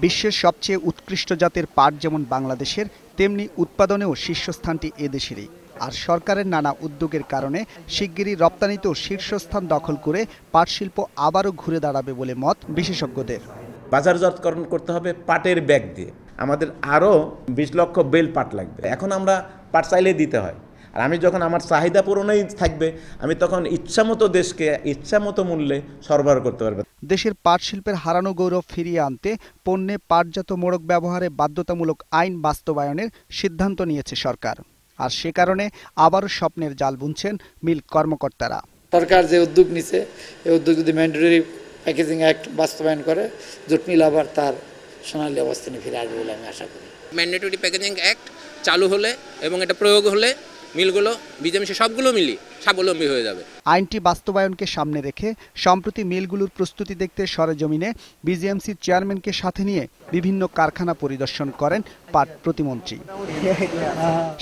বিশ্বের সবচেয়ে উৎকৃষ্ট জাতের পাট যেমন বাংলাদেশের, তেমনি উৎপাদনেও শীর্ষস্থানটি এদেশেরই। আর সরকারের নানা উদ্যোগের কারণে শিগগিরই রপ্তানিতেও শীর্ষস্থান দখল করে পাট শিল্প আবারও ঘুরে দাঁড়াবে বলে মত বিশেষজ্ঞদের। বাজারজাতকরণ করতে হবে পাটের ব্যাগ দিয়ে। আমাদের আরও 20 লক্ষ বেল পাট লাগবে। এখন আমরা পাট চাইলে দিতে হয়, আর আমি যখন আমার চাহিদা পূরণই থাকবে, আমি তখন ইচ্ছামতো দেশকে ইচ্ছামতো মূল্যে সরবরাহ করতে পারবে। দেশের পাট শিল্পের হারানো গৌরব ফিরিয়ে আনতে পণ্যে পাটজাত মোড়ক ব্যবহারে বাধ্যতামূলক আইন বাস্তবায়নের সিদ্ধান্ত নিয়েছে সরকার। আর সে কারণে আবারও স্বপ্নের জাল বুনছেন মিল কর্মকর্তারা। সরকার যে উদ্যোগ নিছে, এই উদ্যোগ যদি ম্যান্ডেটরি প্যাকেজিং অ্যাক্ট বাস্তবায়ন করে, জুট মিল আবার তার সোনালী অবস্থানে ফিরে আসবে বলে আমি আশা করি। ম্যান্ডেটরি প্যাকেজিং অ্যাক্ট চালু হলে এবং এটা প্রয়োগ হলে মিলগুলো বিজেএমসি সবগুলো মিলি স্বাবলম্বী হয়ে যাবে। আইনটি বাস্তবায়নকে সামনে রেখে সম্প্রতি মিলগুলোর প্রস্তুতি দেখতে সরেজমিনে বিজেএমসির চেয়ারম্যানকে সাথে নিয়ে বিভিন্ন কারখানা পরিদর্শন করেন পাট প্রতিমন্ত্রী।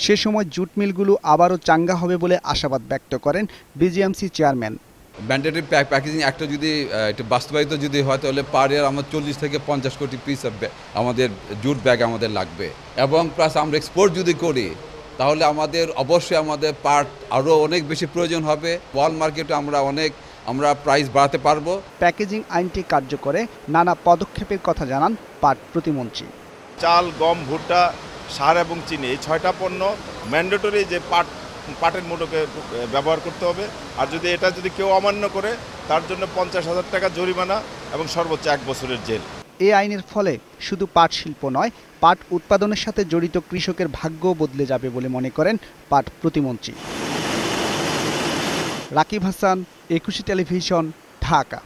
সে সময় জুট মিলগুলো আবারও চাঙ্গা হবে বলে আশাবাদ ব্যক্ত করেন বিজেএমসি চেয়ারম্যান। ম্যান্ডেটরি প্যাকেজিং একটা যদি এটা বাস্তবায়িত যদি হয়, তাহলে পার ইয়ার আমার 40 থেকে 50 কোটি পিস আমাদের জুট ব্যাগ আমাদের লাগবে। এবং প্লাস আমরা এক্সপোর্ট যদি করি, তাহলে অবশ্যই আমাদের পাট আরও অনেক বেশি প্রয়োজন হবে। ওয়ার্ল্ড মার্কেটে আমরা প্রাইস বাড়াতে পারবো। প্যাকেজিং আইনটি কার্যকরে নানা পদক্ষেপের কথা জানান পাট প্রতিমন্ত্রী। চাল, গম, ভুট্টা, সার এবং চিনি, এই 6টা পণ্য ম্যান্ডেটরি যে পাটের মোড়কে ব্যবহার করতে হবে। আর এটা যদি কেউ অমান্য করে, তার জন্য 50,000 টাকা জরিমানা এবং সর্বোচ্চ 1 বছরের জেল। এই আইনের ফলে শুধু পাট শিল্প নয়, পাট উৎপাদনের সাথে জড়িত কৃষকের ভাগ্যও বদলে যাবে বলে মনে করেন পাট প্রতিমন্ত্রী। রাকিব হাসান, একুশে টেলিভিশন, ঢাকা।